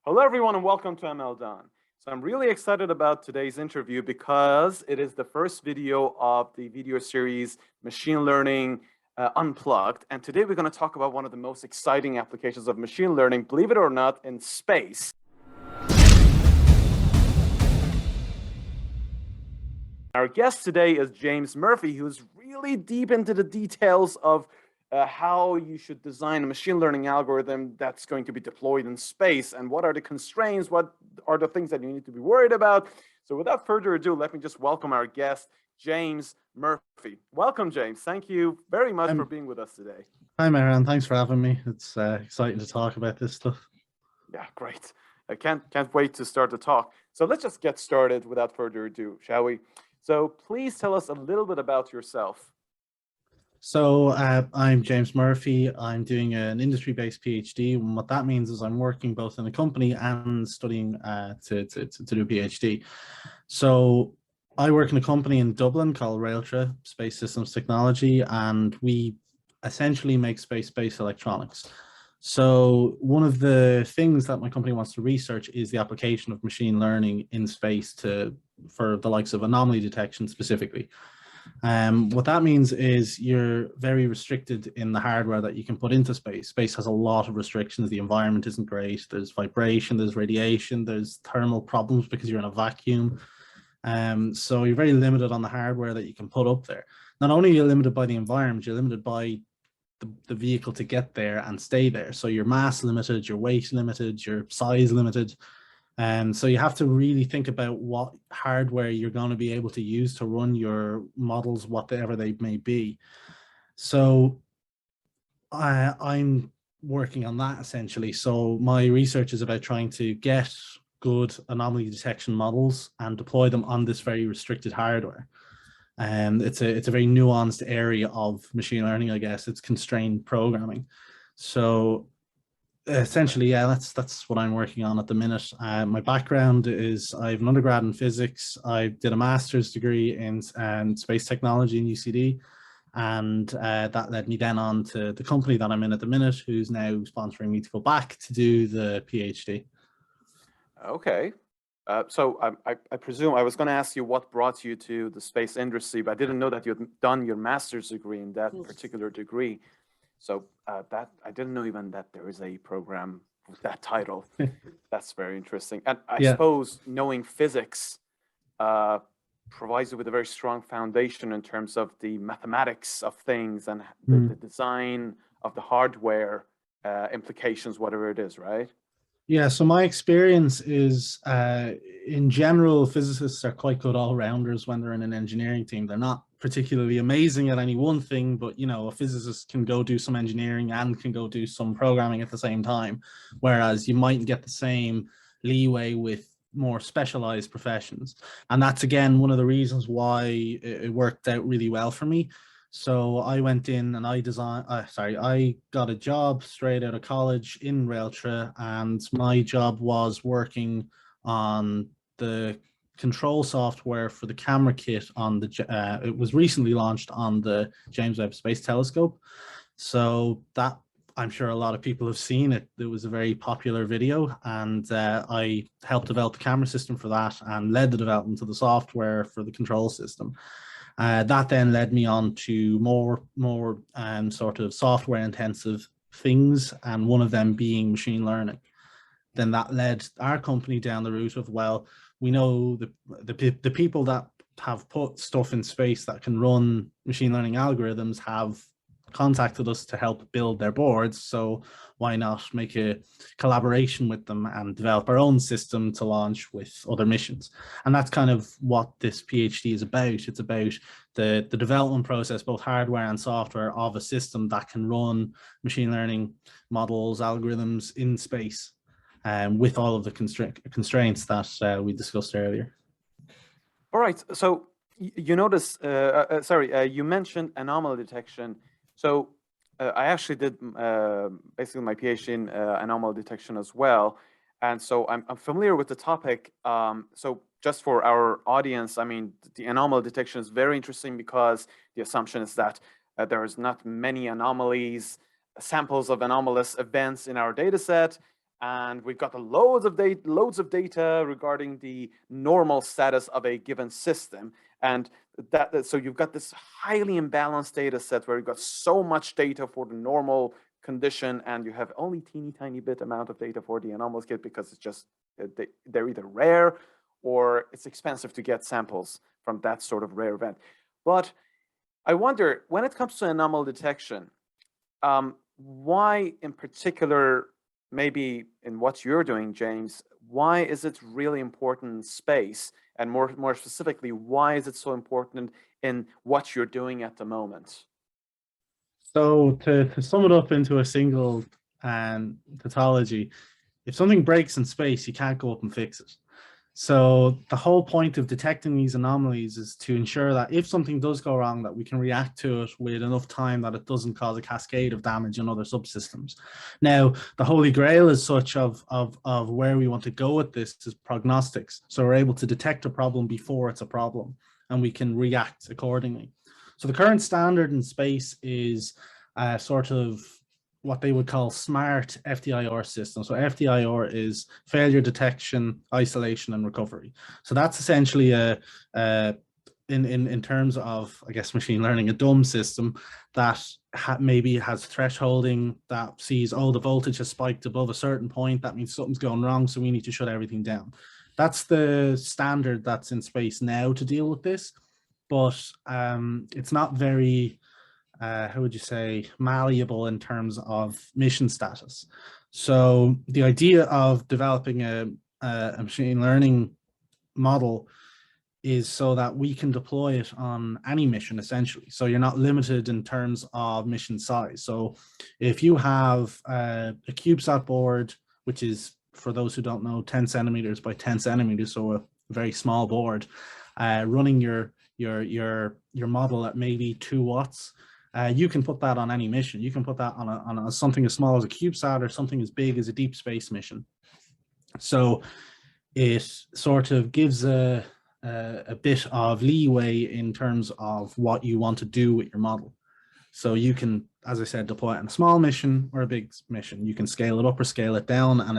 Hello, everyone, and welcome to ML Done. So I'm really excited about today's interview because it is the first video of the video series Machine Learning Unplugged. And today we're going to talk about one of the most exciting applications of machine learning, believe it or not, in space. Our guest today is James Murphy, who's really deep into the details of how you should design a machine learning algorithm that's going to be deployed in space, and what are the constraints, what are the things that you need to be worried about. So without further ado, let me just welcome our guest, James Murphy. Welcome, James. Thank you very much for being with us today. Hi, Myriad. Thanks for having me. It's exciting to talk about this stuff. Yeah, great. I can't wait to start the talk. So let's just get started without further ado, shall we? So please tell us a little bit about yourself. So I'm James Murphy. I'm doing an industry-based PhD. And what that means is I'm working both in a company and studying to do a PhD. So I work in a company in Dublin called Railtra Space Systems Technology, and we essentially make space-based electronics. So one of the things that my company wants to research is the application of machine learning in space for the likes of anomaly detection specifically. What that means is you're very restricted in the hardware that you can put into space. Space has a lot of restrictions. The environment isn't great. There's vibration, there's radiation, there's thermal problems because you're in a vacuum. So you're very limited on the hardware that you can put up there. Not only are you limited by the environment, you're limited by the vehicle to get there and stay there. So your mass limited, your weight limited, your size limited. So you have to really think about what hardware you're going to be able to use to run your models, whatever they may be. So I'm working on that essentially. So my research is about trying to get good anomaly detection models and deploy them on this very restricted hardware. And it's a very nuanced area of machine learning, I guess. It's constrained programming. So essentially, yeah, that's what I'm working on at the minute. My background is I have an undergrad in physics. I did a master's degree in space technology in UCD, and that led me then on to the company that I'm in at the minute, who's now sponsoring me to go back to do the PhD. Okay. So I presume I was going to ask you what brought you to the space industry, but I didn't know that you had done your master's degree in that particular degree. So that I didn't know even that there is a program with that title. That's very interesting. And I suppose knowing physics provides you with a very strong foundation in terms of the mathematics of things and the design of the hardware implications, whatever it is, right? Yeah, so my experience is, in general, physicists are quite good all-rounders when they're in an engineering team. They're not particularly amazing at any one thing, but, you know, a physicist can go do some engineering and can go do some programming at the same time, whereas you mightn't get the same leeway with more specialized professions. And that's, again, one of the reasons why it worked out really well for me. So I went in and I got a job straight out of college in Railtra, and my job was working on the control software for the camera kit on it was recently launched on the James Webb Space Telescope. So that, I'm sure a lot of people have seen it. It was a very popular video, and I helped develop the camera system for that and led the development of the software for the control system. That then led me on to more sort of software intensive things, and one of them being machine learning. Then that led our company down the route of, well, we know the people that have put stuff in space that can run machine learning algorithms have contacted us to help build their boards, so why not make a collaboration with them and develop our own system to launch with other missions? And that's kind of what this PhD is about. It's about the development process, both hardware and software, of a system that can run machine learning models, algorithms in space, with all of the constraints that we discussed earlier. All right, so you notice, you mentioned anomaly detection. So I actually did basically my PhD in anomaly detection as well. And so I'm familiar with the topic. So just for our audience, I mean, the anomaly detection is very interesting because the assumption is that there is not many anomalies, samples of anomalous events in our data set. and we've got loads of data regarding the normal status of a given system. And so you've got this highly imbalanced data set where you've got so much data for the normal condition, and you have only teeny tiny bit amount of data for the anomalous kit because it's just they're either rare or it's expensive to get samples from that sort of rare event. But I wonder, when it comes to anomaly detection, why in particular, maybe in what you're doing, James, why is it really important in space? And more specifically, why is it so important in what you're doing at the moment? So to sum it up into a single tautology, if something breaks in space, you can't go up and fix it. So the whole point of detecting these anomalies is to ensure that if something does go wrong, that we can react to it with enough time that it doesn't cause a cascade of damage in other subsystems. Now, the holy grail as such of where we want to go with this is prognostics. So we're able to detect a problem before it's a problem, and we can react accordingly. So the current standard in space is sort of what they would call smart FDIR system. So FDIR is failure detection, isolation, and recovery. So that's essentially in terms of, I guess, machine learning, a dumb system that maybe has thresholding that sees, oh, the voltage has spiked above a certain point. That means something's going wrong, so we need to shut everything down. That's the standard that's in space now to deal with this. But it's not very how would you say, malleable in terms of mission status. So the idea of developing a machine learning model is so that we can deploy it on any mission, essentially. So you're not limited in terms of mission size. So if you have a CubeSat board, which is, for those who don't know, 10 centimeters by 10 centimeters, so a very small board, running your model at maybe 2 watts, you can put that on any mission. You can put that on something as small as a CubeSat or something as big as a deep space mission. So it sort of gives a bit of leeway in terms of what you want to do with your model. So you can, as I said, deploy it on a small mission or a big mission. You can scale it up or scale it down, and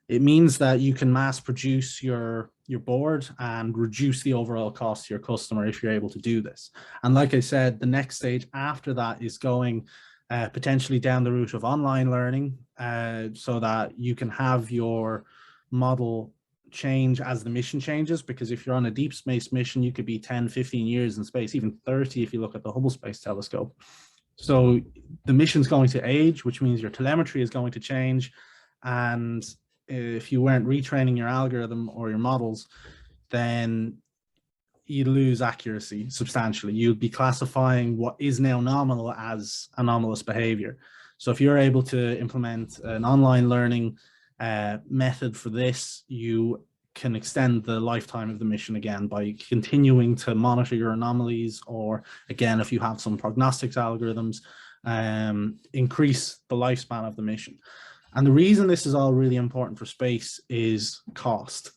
it means that you can mass produce your board and reduce the overall cost to your customer if you're able to do this. And like I said, the next stage after that is going potentially down the route of online learning, so that you can have your model change as the mission changes. Because if you're on a deep space mission, you could be 10, 15 years in space, even 30 if you look at the Hubble Space Telescope. So the mission's going to age, which means your telemetry is going to change. And if you weren't retraining your algorithm or your models, then you'd lose accuracy substantially. You'd be classifying what is now nominal as anomalous behavior. So if you're able to implement an online learning method for this, you can extend the lifetime of the mission again by continuing to monitor your anomalies, or again, if you have some prognostics algorithms, increase the lifespan of the mission. And the reason this is all really important for space is cost.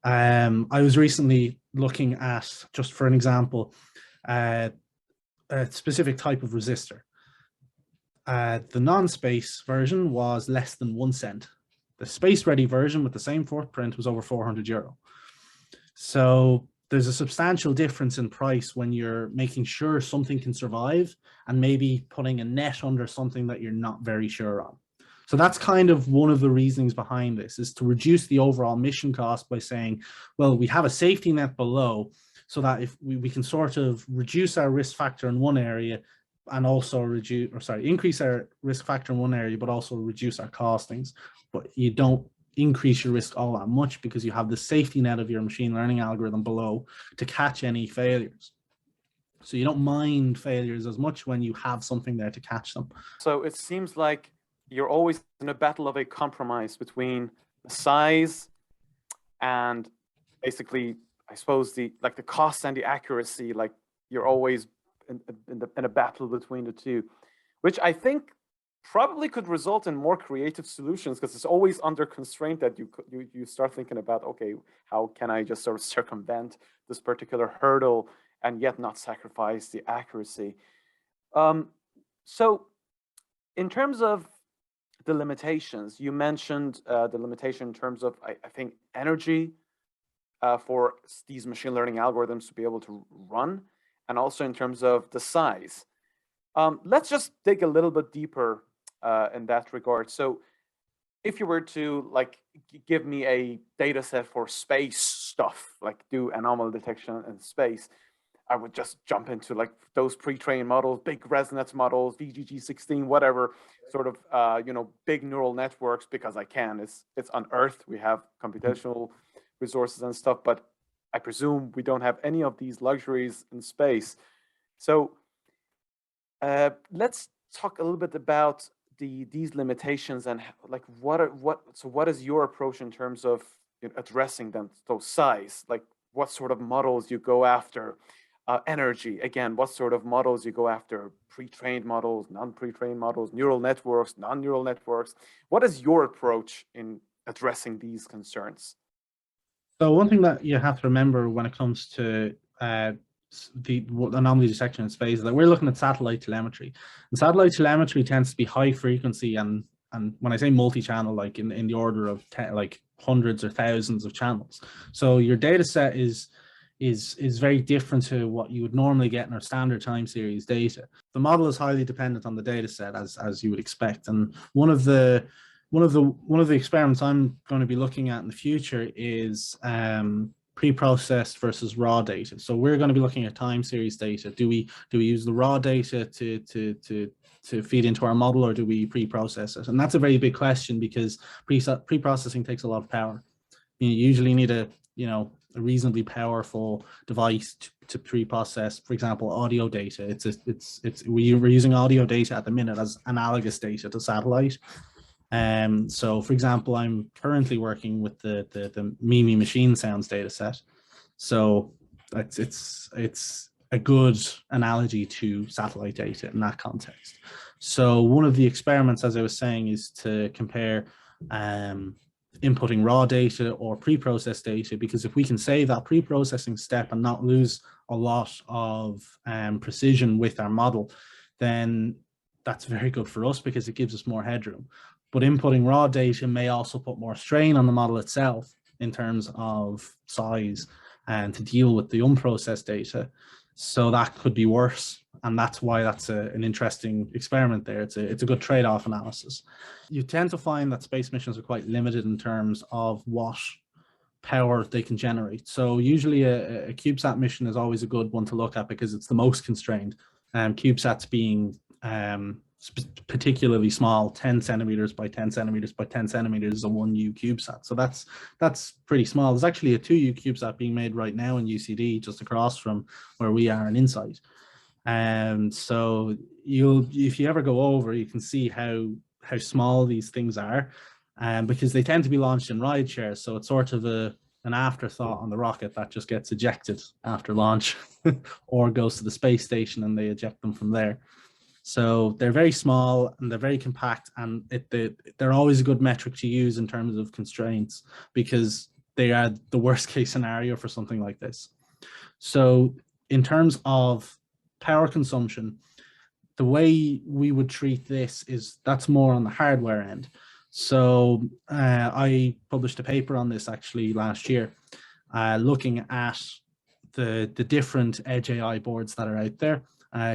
I was recently looking at, just for an example, a specific type of resistor. The non-space version was less than 1 cent. The space-ready version with the same footprint was over €400. So there's a substantial difference in price when you're making sure something can survive and maybe putting a net under something that you're not very sure on. So that's kind of one of the reasonings behind this, is to reduce the overall mission cost by saying, well, we have a safety net below, so that if we can sort of reduce our risk factor in one area and also increase our risk factor in one area, but also reduce our costings. But you don't increase your risk all that much because you have the safety net of your machine learning algorithm below to catch any failures. So you don't mind failures as much when you have something there to catch them. So it seems like you're always in a battle of a compromise between the size and basically, I suppose, the cost and the accuracy. Like you're always in a battle between the two, which I think probably could result in more creative solutions, because it's always under constraint that you start thinking about, okay, how can I just sort of circumvent this particular hurdle and yet not sacrifice the accuracy. So in terms of the limitations. You mentioned the limitation in terms of, I think, energy for these machine learning algorithms to be able to run, and also in terms of the size. Let's just dig a little bit deeper in that regard. So if you were to like give me a data set for space stuff, like do anomaly detection in space, I would just jump into like those pre-trained models, big resonance models, VGG16, whatever, sort of big neural networks, because I can. It's on Earth. We have computational resources and stuff, but I presume we don't have any of these luxuries in space. So let's talk a little bit about these limitations and like what is your approach in terms of addressing them? So size, like what sort of models you go after, energy, again, what sort of models you go after, pre-trained models, non-pre-trained models, neural networks, non-neural networks. What is your approach in addressing these concerns? So one thing that you have to remember when it comes to the anomaly detection in space is that we're looking at satellite telemetry, and satellite telemetry tends to be high frequency, and when I say multi-channel, like in the order of like hundreds or thousands of channels. So your data set is very different to what you would normally get in our standard time series data. The model is highly dependent on the data set, as you would expect, and one of the experiments I'm going to be looking at in the future is pre-processed versus raw data. So we're going to be looking at time series data. Do we use the raw data to feed into our model, or do we pre-process it? And that's a very big question, because pre-processing takes a lot of power. You usually need a reasonably powerful device to pre-process, for example, audio data. We're using audio data at the minute as analogous data to satellite. So for example, I'm currently working with the Mimi machine sounds data set. So it's a good analogy to satellite data in that context. So one of the experiments, as I was saying, is to compare inputting raw data or pre-processed data, because if we can save that pre-processing step and not lose a lot of precision with our model, then that's very good for us because it gives us more headroom. But inputting raw data may also put more strain on the model itself in terms of size and to deal with the unprocessed data. So that could be worse. And that's why that's an interesting experiment there. It's a good trade-off analysis. You tend to find that space missions are quite limited in terms of what power they can generate. So usually a CubeSat mission is always a good one to look at because it's the most constrained. CubeSats being particularly small, 10 centimeters by 10 centimeters by 10 centimeters is a 1U CubeSat. So that's pretty small. There's actually a 2U CubeSat being made right now in UCD just across from where we are in Insight. And so if you ever go over, you can see how small these things are, because they tend to be launched in rideshare. So it's sort of an afterthought on the rocket that just gets ejected after launch or goes to the space station and they eject them from there. So they're very small and they're very compact, and they're always a good metric to use in terms of constraints, because they are the worst case scenario for something like this. So in terms of power consumption, the way we would treat this is that's more on the hardware end. So I published a paper on this actually last year, looking at the different edge AI boards that are out there,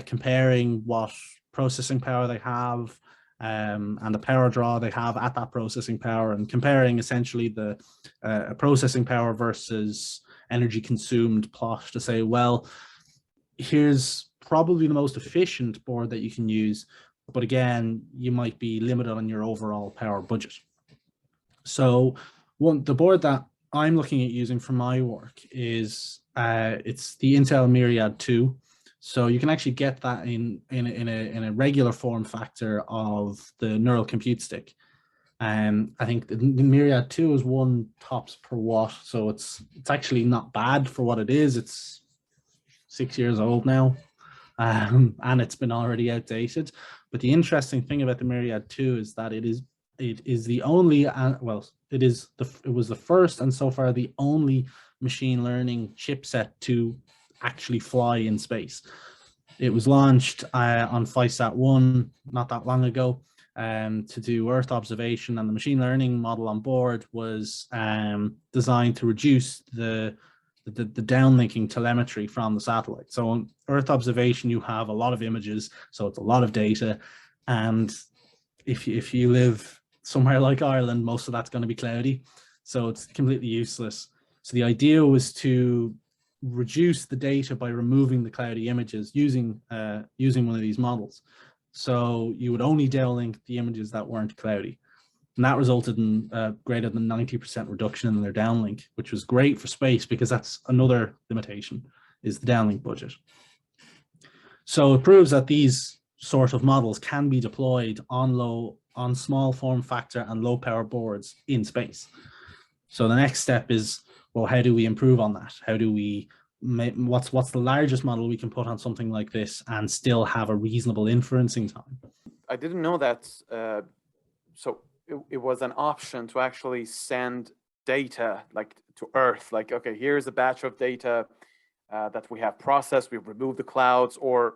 comparing what processing power they have and the power draw they have at that processing power, and comparing essentially the processing power versus energy consumed plot to say, well, here's probably the most efficient board that you can use, but again, you might be limited on your overall power budget. So the board that I'm looking at using for my work is it's the Intel Myriad 2. So you can actually get that in a regular form factor of the neural compute stick. I think the Myriad 2 is 1 TOPS per watt, so it's actually not bad for what it is. It's 6 years old now, and it's been already outdated. But the interesting thing about the Myriad 2 is that it is the only it was the first and so far the only machine learning chipset to actually fly in space. It was launched on FISAT-1 not that long ago, to do Earth observation, and the machine learning model on board was designed to reduce the downlinking telemetry from the satellite. So on Earth observation, you have a lot of images, so it's a lot of data, and if you live somewhere like Ireland, most of that's going to be cloudy, so it's completely useless. So the idea was to reduce the data by removing the cloudy images using one of these models. So you would only downlink the images that weren't cloudy. And that resulted in greater than 90% reduction in their downlink, which was great for space because that's another limitation, is the downlink budget. So it proves that these sort of models can be deployed on small form factor and low power boards in space. So the next step is, well, how do we improve on that? How do we what's the largest model we can put on something like this and still have a reasonable inferencing time? I didn't know that. So it was an option to actually send data like to Earth. Like, okay, here's a batch of data that we have processed. We've removed the clouds, or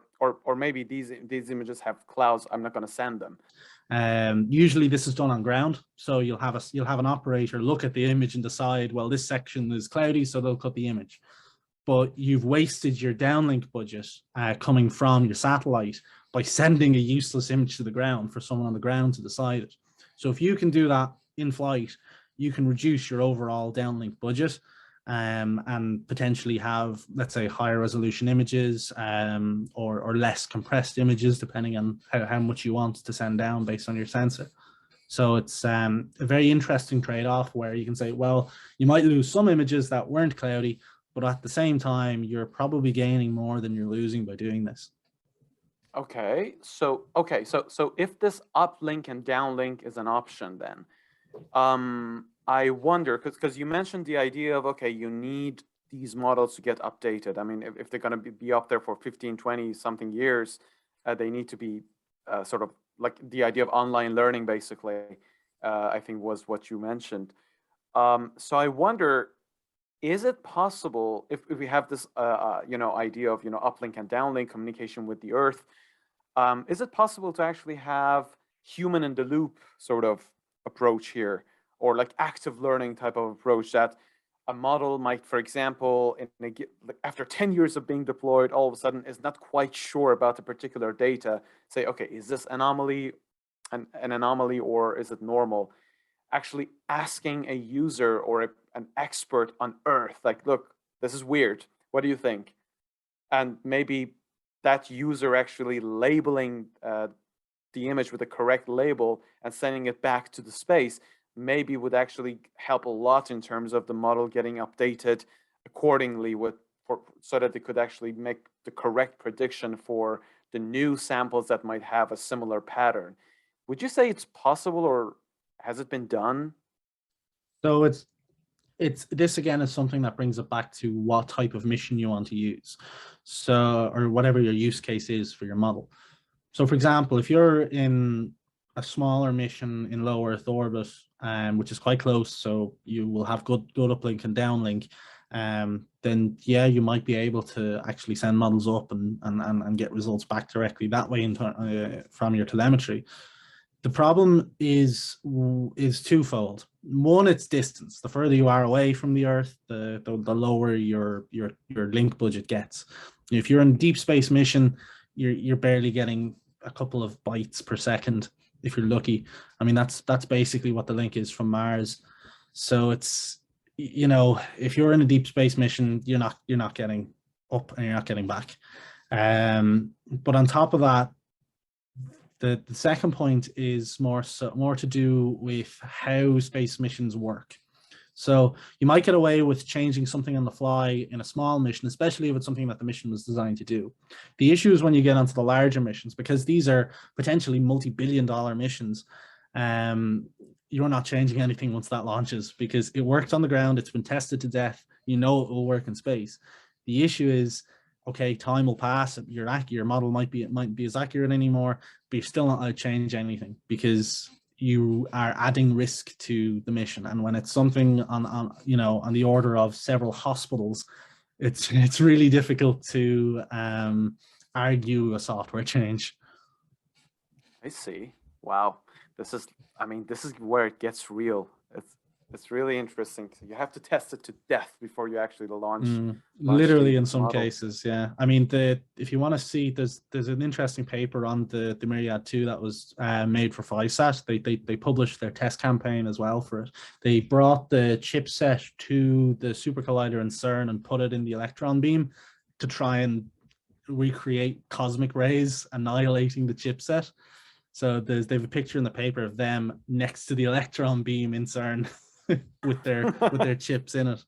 maybe these images have clouds. I'm not going to send them. Usually this is done on ground. So you'll have an operator look at the image and decide, well, this section is cloudy, so they'll cut the image. But you've wasted your downlink budget coming from your satellite by sending a useless image to the ground for someone on the ground to decide it. So if you can do that in flight, you can reduce your overall downlink budget and potentially have, let's say, higher resolution images or less compressed images, depending on how much you want to send down based on your sensor. So it's a very interesting trade-off where you can say, well, you might lose some images that weren't cloudy, but at the same time, you're probably gaining more than you're losing by doing this. Okay, so if this uplink and downlink is an option, then I wonder, because you mentioned the idea of, okay, you need these models to get updated. I mean, if they're going to be up there for 15, 20 something years, they need to be sort of like the idea of online learning, basically, I think was what you mentioned. So I wonder, is it possible if we have this idea of uplink and downlink communication with the Earth, is it possible to actually have human in the loop sort of approach here, or like active learning type of approach, that a model might, for example, after 10 years of being deployed, all of a sudden is not quite sure about the particular data, say, okay, is this anomaly an anomaly or is it normal? Actually asking a user or an expert on Earth, like, look, this is weird. What do you think? And maybe that user actually labeling the image with the correct label and sending it back to the space maybe would actually help a lot in terms of the model getting updated accordingly so that they could actually make the correct prediction for the new samples that might have a similar pattern. Would you say it's possible, or has it been done? So this again is something that brings it back to what type of mission you want to use. So, or whatever your use case is for your model. So for example, if you're in a smaller mission in low Earth orbit, which is quite close, so you will have good uplink and downlink, then yeah, you might be able to actually send models up and get results back directly that way from your telemetry. The problem is twofold. One, it's distance. The further you are away from the Earth, the lower your link budget gets. If you're in a deep space mission, you're barely getting a couple of bytes per second if you're lucky. I mean, that's basically what the link is from Mars. So it's, if you're in a deep space mission, you're not getting up and you're not getting back. But on top of that, the second point is more to do with how space missions work. So you might get away with changing something on the fly in a small mission, especially if it's something that the mission was designed to do. The issue is when you get onto the larger missions, because these are potentially multi-billion-dollar missions. You're not changing anything once that launches because it worked on the ground. It's been tested to death. You know it will work in space. The issue is, okay, time will pass. Your model might be as accurate anymore, but you're still not allowed to change anything because you are adding risk to the mission. And when it's something on the order of several hospitals, it's really difficult to argue a software change. I see. Wow. This is, I mean, this is where it gets real. It's really interesting. You have to test it to death before you actually launch Literally in these some models. cases, yeah. I mean, if you want to see, there's an interesting paper on the Myriad 2 that was made for FISAT. They published their test campaign as well for it. They brought the chipset to the super collider in CERN and put it in the electron beam to try and recreate cosmic rays annihilating the chipset. So they have a picture in the paper of them next to the electron beam in CERN with their chips in it.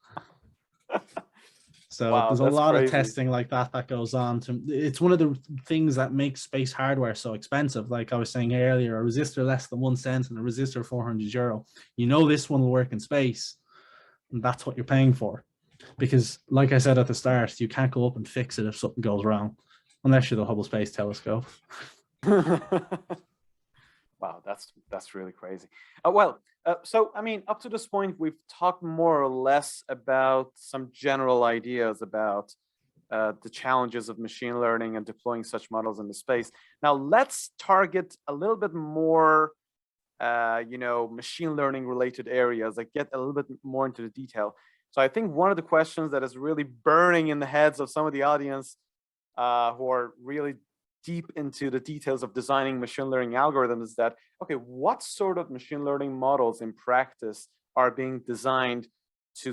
So Wow, there's a that's lot of crazy. testing like that goes on. It's one of the things that makes space hardware so expensive. Like I was saying earlier, a resistor less than 1 cent and a resistor €400. You know this one will work in space, and that's what you're paying for. Because, like I said at the start, you can't go up and fix it if something goes wrong, unless you're the Hubble Space Telescope. Wow, that's really crazy. So I mean, up to this point, we've talked more or less about some general ideas about the challenges of machine learning and deploying such models into space. Now, let's target a little bit more, machine learning related areas, like get a little bit more into the detail. So I think one of the questions that is really burning in the heads of some of the audience who are really deep into the details of designing machine learning algorithms is that, okay, what sort of machine learning models in practice are being designed to,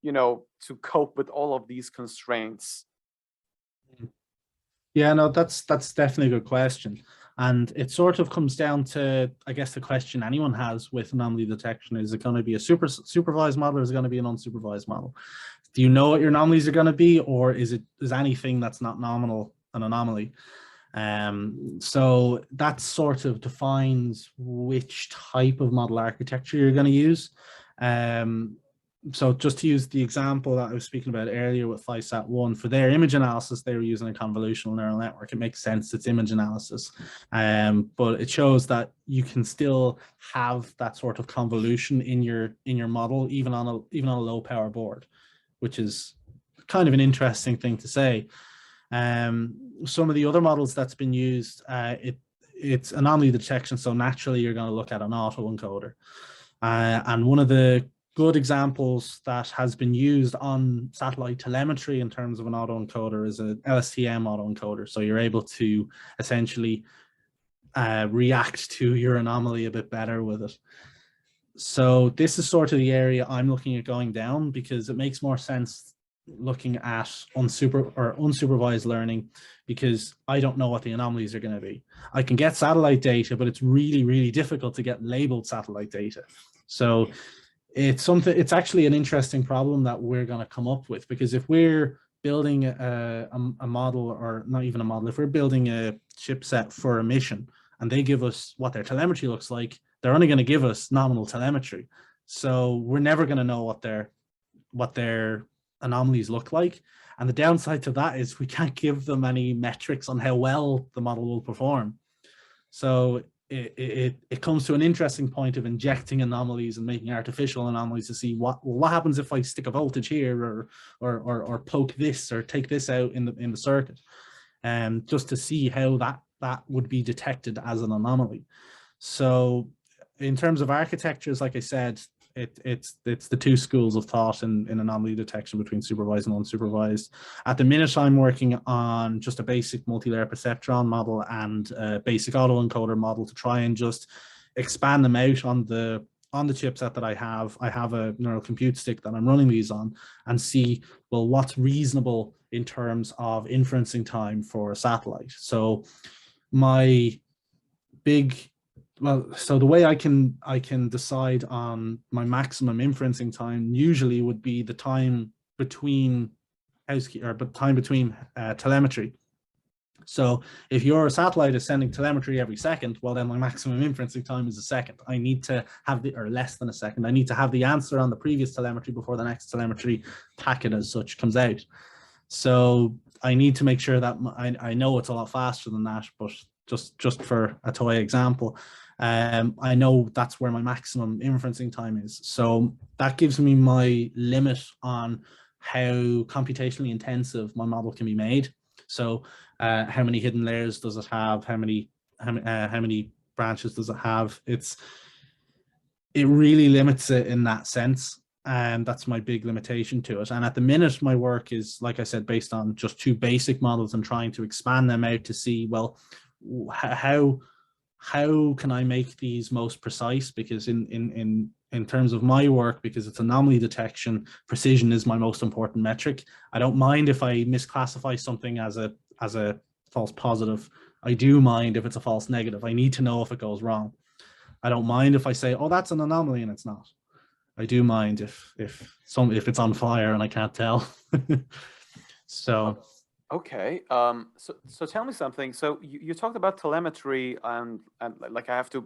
to cope with all of these constraints? Yeah, no, that's definitely a good question. And it sort of comes down to, I guess, the question anyone has with anomaly detection. Is it going to be a supervised model or is it going to be an unsupervised model? Do you know what your anomalies are going to be, or is anything that's not nominal an anomaly? So that sort of defines which type of model architecture you're going to use. So just to use the example that I was speaking about earlier with FISAT-1, for their image analysis, they were using a convolutional neural network. It makes sense, it's image analysis. But it shows that you can still have that sort of convolution in your model, even on a low power board, which is kind of an interesting thing to say. Some of the other models that's been used, it's anomaly detection. So naturally, you're going to look at an autoencoder. And one of the good examples that has been used on satellite telemetry in terms of an autoencoder is an LSTM autoencoder. So you're able to essentially react to your anomaly a bit better with it. So this is sort of the area I'm looking at going down, because it makes more sense looking at unsupervised learning, because I don't know what the anomalies are going to be. I can get satellite data, but it's really, really difficult to get labeled satellite data. So it's actually an interesting problem that we're going to come up with, because if we're building a model, or not even a model, if we're building a chipset for a mission and they give us what their telemetry looks like, they're only going to give us nominal telemetry. So we're never going to know what their anomalies look like. And the downside to that is we can't give them any metrics on how well the model will perform. So it comes to an interesting point of injecting anomalies and making artificial anomalies to see what happens if I stick a voltage here, or poke this, or take this out in the circuit, and just to see how that would be detected as an anomaly. So in terms of architectures, like I said, it's the two schools of thought in anomaly detection between supervised and unsupervised. At the minute, I'm working on just a basic multi-layer perceptron model and a basic autoencoder model to try and just expand them out on the chipset that I have. I have a neural compute stick that I'm running these on, and see, well, what's reasonable in terms of inferencing time for a satellite. So so the way I can decide on my maximum inferencing time usually would be the time between telemetry. So if your satellite is sending telemetry every second, well, then my maximum inferencing time is a second. I need to have or less than a second. I need to have the answer on the previous telemetry before the next telemetry packet as such comes out. So I need to make sure that I know it's a lot faster than that, but just for a toy example, I know that's where my maximum inferencing time is. So that gives me my limit on how computationally intensive my model can be made. So how many hidden layers does it have? How many branches does it have? It really limits it in that sense. And that's my big limitation to it. And at the minute, my work is, like I said, based on just 2 basic models and trying to expand them out to see, well, how can I make these most precise? Because in terms of my work, because it's anomaly detection, precision is my most important metric. I don't mind if I misclassify something as a false positive. I do mind if it's a false negative. I need to know if it goes wrong. I don't mind if I say, oh, that's an anomaly and it's not. I do mind if it's on fire and I can't tell. So okay. So tell me something. So you talked about telemetry and like I have to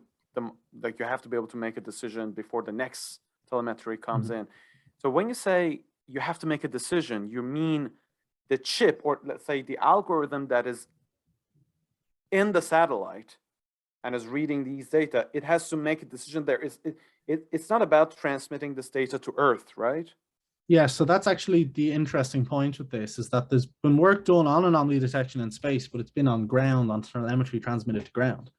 like you have to be able to make a decision before the next telemetry comes in. So when you say you have to make a decision, you mean the chip, or let's say the algorithm that is in the satellite and is reading these data, it has to make a decision there. It's not about transmitting this data to Earth, right? yeah, so that's actually the interesting point with this, is that there's been work done on anomaly detection in space, but it's been on ground, on telemetry transmitted to ground.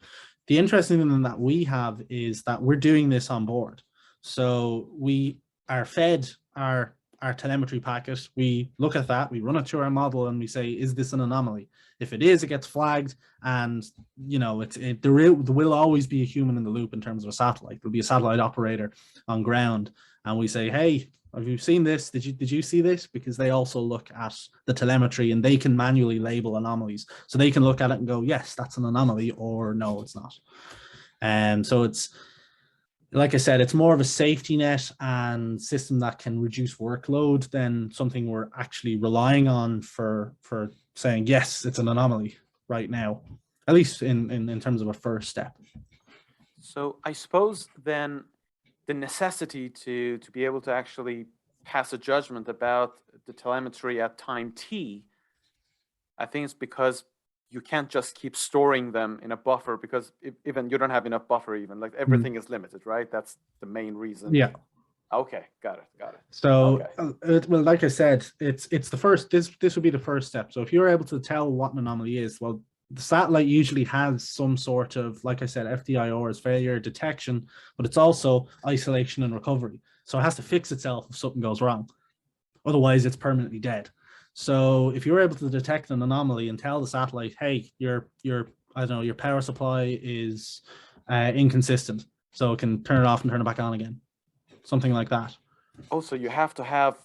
The interesting thing that we have is that we're doing this on board. So we are fed our telemetry packet. We look at that, we run it through our model, and we say, is this an anomaly? If it is, it gets flagged, and there will always be a human in the loop in terms of a satellite. There'll be a satellite operator on ground, and we say, hey, have you seen this? Did you see this? Because they also look at the telemetry and they can manually label anomalies. So they can look at it and go, yes, that's an anomaly, or no, it's not. And so it's, like I said, it's more of a safety net and system that can reduce workload than something we're actually relying on for saying, yes, it's an anomaly right now, at least in terms of a first step. So I suppose then the necessity to be able to actually pass a judgment about the telemetry at time t, I think it's because you can't just keep storing them in a buffer, because even you don't have enough buffer, even like everything is limited, right? That's the main reason. Yeah. Okay, got it. So, okay. Well, like I said, it's the first. This would be the first step. So if you're able to tell what an anomaly is, well, the satellite usually has some sort of, like I said, FDIR is failure detection, but it's also isolation and recovery. So it has to fix itself if something goes wrong. Otherwise, it's permanently dead. So if you're able to detect an anomaly and tell the satellite, hey, your I don't know, your power supply is inconsistent, so it can turn it off and turn it back on again, something like that. Also, you have to have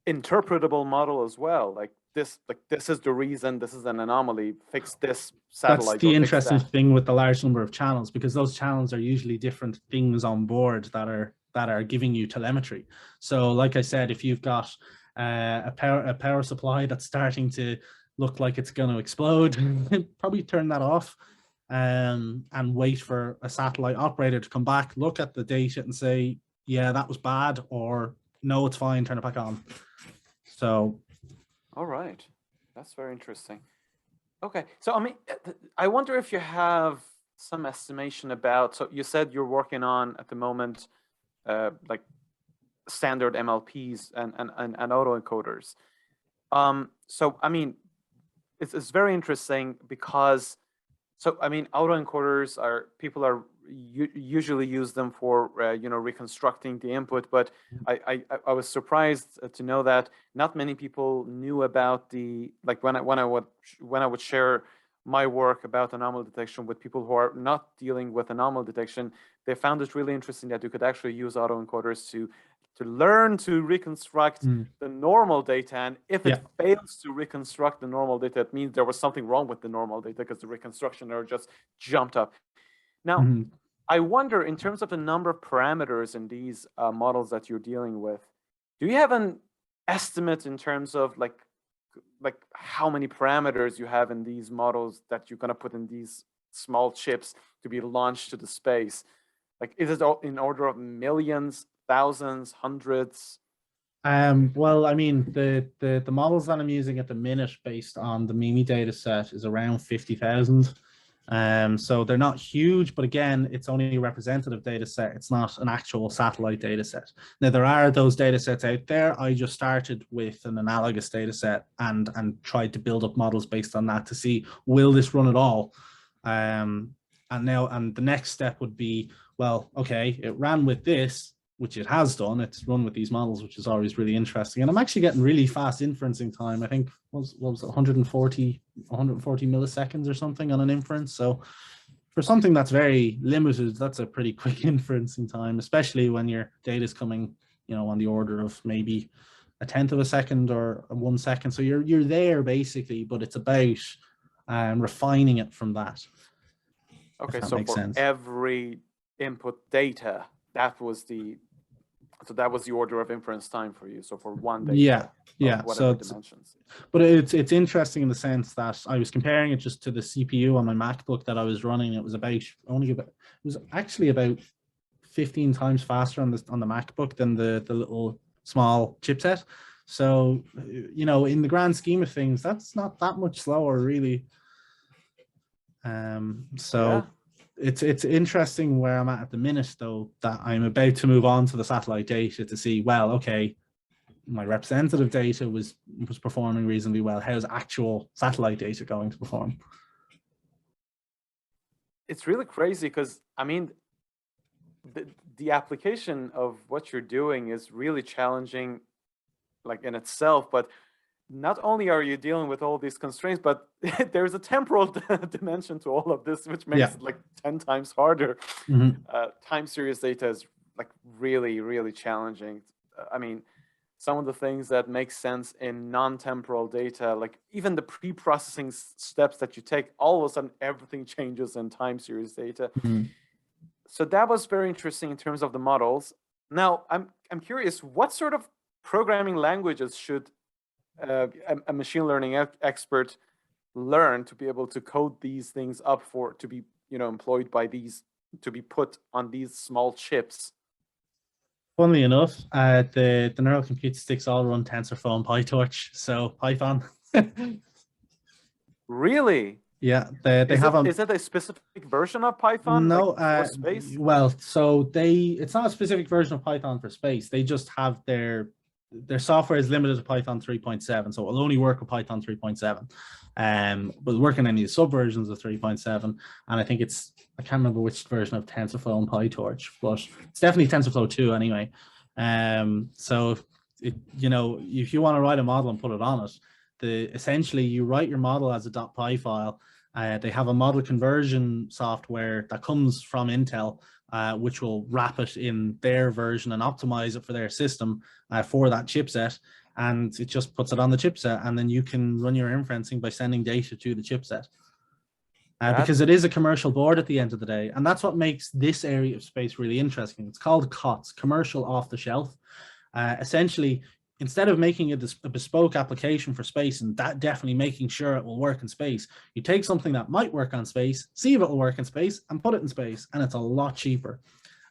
interpretable model as well. Like this is the reason, this is an anomaly, fix this satellite. That's the interesting thing with the large number of channels, because those channels are usually different things on board that are giving you telemetry. So like I said, if you've got a power supply that's starting to look like it's going to explode, probably turn that off and wait for a satellite operator to come back, look at the data and say, yeah, that was bad, or no, it's fine, turn it back on. So all right, that's very interesting. Okay, so I mean, I wonder if you have some estimation about, so you said you're working on at the moment like standard MLPs and autoencoders. So I mean, it's very interesting because, so I mean, autoencoders are, people are usually use them for reconstructing the input, but I was surprised to know that not many people knew about the, like when I would share my work about anomaly detection with people who are not dealing with anomaly detection, they found it really interesting that you could actually use autoencoders to learn to reconstruct the normal data, and if it fails to reconstruct the normal data, it means there was something wrong with the normal data because the reconstruction error just jumped up. Now, I wonder, in terms of the number of parameters in these models that you're dealing with, do you have an estimate in terms of like how many parameters you have in these models that you're going to put in these small chips to be launched to the space? Like, is it in order of millions, thousands, hundreds? Well, I mean, the models that I'm using at the minute based on the MIMI data set is around 50,000. So they're not huge, but again, it's only a representative data set. It's not an actual satellite data set. Now, there are those data sets out there. I just started with an analogous data set and tried to build up models based on that to see, will this run at all? and the next step would be, well, okay, it ran with this, which it has done. It's run with these models, which is always really interesting. And I'm actually getting really fast inferencing time. I think what was it, 140 milliseconds or something on an inference. So for something that's very limited, that's a pretty quick inferencing time, especially when your data is coming, on the order of maybe a tenth of a second or 1 second. So you're there basically, but it's about refining it from that. Okay, if that so makes for sense. every input data, that was the order of inference time for you. So for one data of whatever dimensions. But it's interesting in the sense that I was comparing it just to the CPU on my MacBook that I was running. It was actually about 15 times faster on the MacBook than the little small chipset. So, in the grand scheme of things, that's not that much slower, really. So it's interesting where I'm at the minute, though, that I'm about to move on to the satellite data to see, well, okay, my representative data was performing reasonably well. How's actual satellite data going to perform? It's really crazy because, I mean, the application of what you're doing is really challenging, like in itself, but not only are you dealing with all these constraints, but there's a temporal dimension to all of this, which makes it like 10 times harder. Time series data is like really, really challenging. I mean, some of the things that make sense in non-temporal data, like even the pre-processing steps that you take, all of a sudden everything changes in time series data. So that was very interesting in terms of the models. Now, I'm curious, what sort of programming languages should a machine learning expert learn to be able to code these things up to be employed by these, to be put on these small chips? Funnily enough, the neural compute sticks all run TensorFlow and PyTorch, so Python. Really? Yeah, they have is it a specific version of Python? No, like, for space? Well, so it's not a specific version of Python for space. They just have their software is limited to Python 3.7, so it'll only work with Python 3.7. But working any subversions of 3.7, and I think I can't remember which version of TensorFlow and PyTorch, but it's definitely TensorFlow 2 anyway. So if you want to write a model and put it on it, essentially you write your model as a .py file. They have a model conversion software that comes from Intel, which will wrap it in their version and optimize it for their system for that chipset. And it just puts it on the chipset, and then you can run your inferencing by sending data to the chipset. Because it is a commercial board at the end of the day. And that's what makes this area of space really interesting. It's called COTS, commercial off the shelf. Essentially, instead of making it a bespoke application for space and that definitely making sure it will work in space, you take something that might work on space, see if it will work in space, and put it in space, and it's a lot cheaper.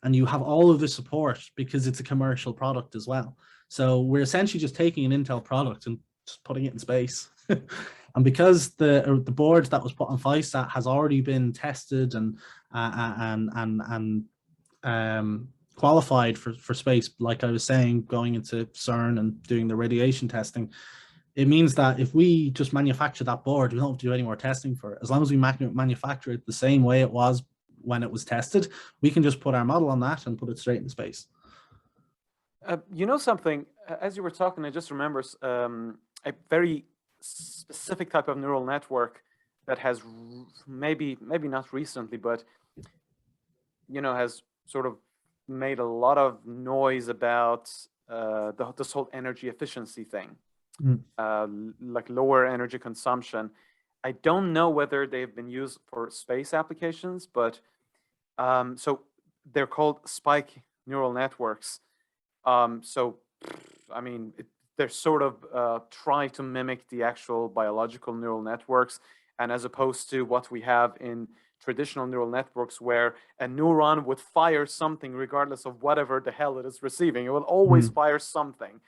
And you have all of the support because it's a commercial product as well. So we're essentially just taking an Intel product and just putting it in space. And because the board that was put on FISAT has already been tested and qualified for space, like I was saying, going into CERN and doing the radiation testing, it means that if we just manufacture that board, we don't have to do any more testing for it. As long as we manufacture it the same way it was when it was tested, we can just put our model on that and put it straight in space. Something, as you were talking, I just remember a very specific type of neural network that has maybe not recently, but has sort of made a lot of noise about this whole energy efficiency thing, like lower energy consumption. I don't know whether they've been used for space applications, but so they're called spike neural networks. So, I mean, they're sort of try to mimic the actual biological neural networks, and as opposed to what we have in traditional neural networks, where a neuron would fire something regardless of whatever the hell it is receiving. It will always fire something.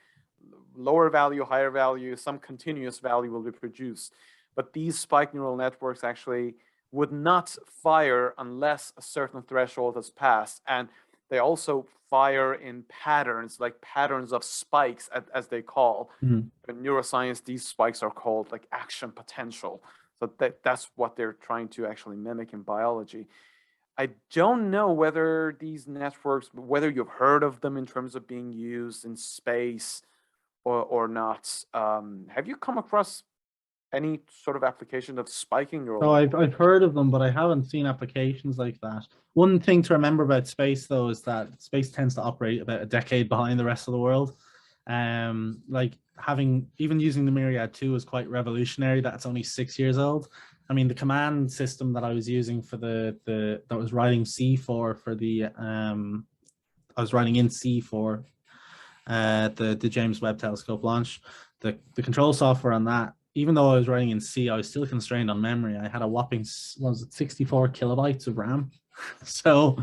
Lower value, higher value, some continuous value will be produced. But these spike neural networks actually would not fire unless a certain threshold has passed. And they also fire in patterns, like patterns of spikes, as they call. In neuroscience, these spikes are called like action potential. So that's what they're trying to actually mimic in biology. I don't know whether these networks, whether you've heard of them in terms of being used in space or not. Have you come across any sort of application of spiking neural So I've network? heard of them, but I haven't seen applications like that. One thing to remember about space, though, is that space tends to operate about a decade behind the rest of the world. Like having even using the Myriad 2 is quite revolutionary. That's only 6 years old. I mean, the command system that I was using for the that was writing C for the I was writing in C for the James Webb Telescope launch. The control software on that, even though I was writing in C, I was still constrained on memory. I had a whopping, what was it, 64 kilobytes of RAM. So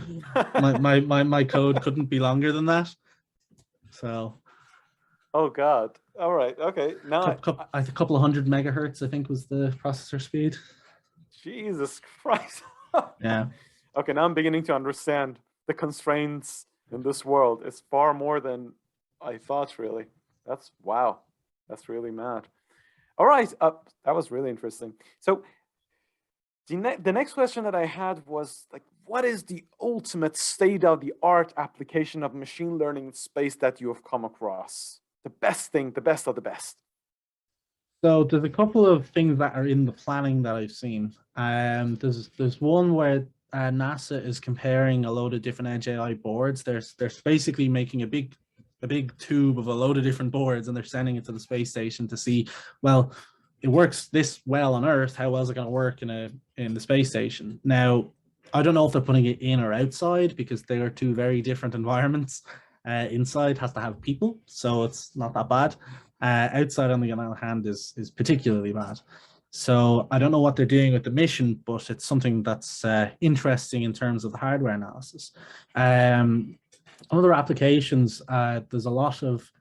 my code couldn't be longer than that. So Oh God. All right. Okay. Now, a couple of hundred megahertz, I think, was the processor speed. Jesus Christ. Yeah. Okay, now I'm beginning to understand the constraints in this world. It's far more than I thought, really. That's wow. That's really mad. All right. That was really interesting. So the next question that I had was like, what is the ultimate state-of-the-art application of machine learning in space that you have come across? The best thing, the best of the best. So there's a couple of things that are in the planning that I've seen. There's one where NASA is comparing a load of different edge AI boards. They're basically making a big tube of a load of different boards, and they're sending it to the space station to see, well, it works this well on Earth. How well is it going to work in the space station? Now, I don't know if they're putting it in or outside because they are two very different environments. Inside has to have people, so it's not that bad. Outside, on the other hand, is particularly bad. So I don't know what they're doing with the mission, but it's something that's interesting in terms of the hardware analysis. Other applications, there's a lot of